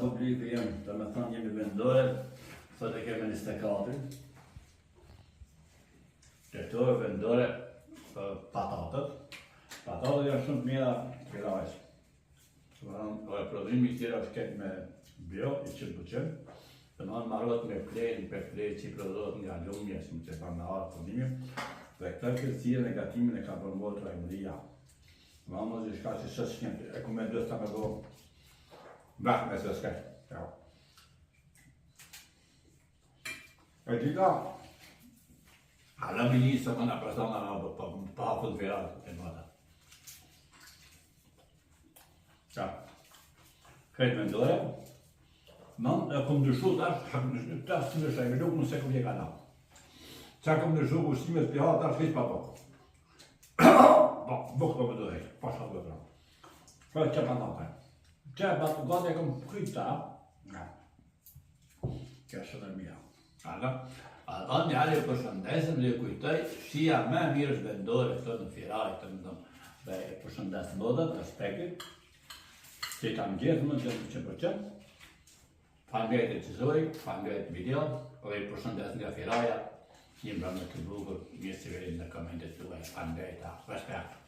publiku jem, dhe me thonë jemi vendore, sot e keme 24. Qëtore vendore patatët. Patatët janë shumë të mira firajës. Prodhimi i tjera është ketë me bio, i 100%. Dhe më marrot me flejnë, për flejnë që i prodhohet nga lumje, si më që pa me arë prodhimi. Dhe këtë kërësia negatimin e ka përmbohet të rajmëria. Më mos i shka që së shkjente, e ku me dështë ta me do brak me së shkaj. E tita, ala mini së më në persona në pa hapët virat e mëta. Këtë me ndoja, man e kom dëshu tash, tash si në shaj me lukë nëse kom jeka na. Qa kom dëshu ushtimet për ha tash hiç pa bok. Bok po me dojë, pa shka të pra. Për që pa napaj. Që pa të gati e kom kryta, kja shumë e mija. Ato njali për shëndesëm dhe kujtoj, shia me mirë është vendore këto në firaj, të më dhëmë, dhe për shëndes modët, respektit, që kam gjithë më që 100%. Faleminderit e qizoj, faleminderit video, dhe për shëndes nga firaja, një mbra me të bukur, mirë si verin në komentet tuaj, faleminderit, respekt.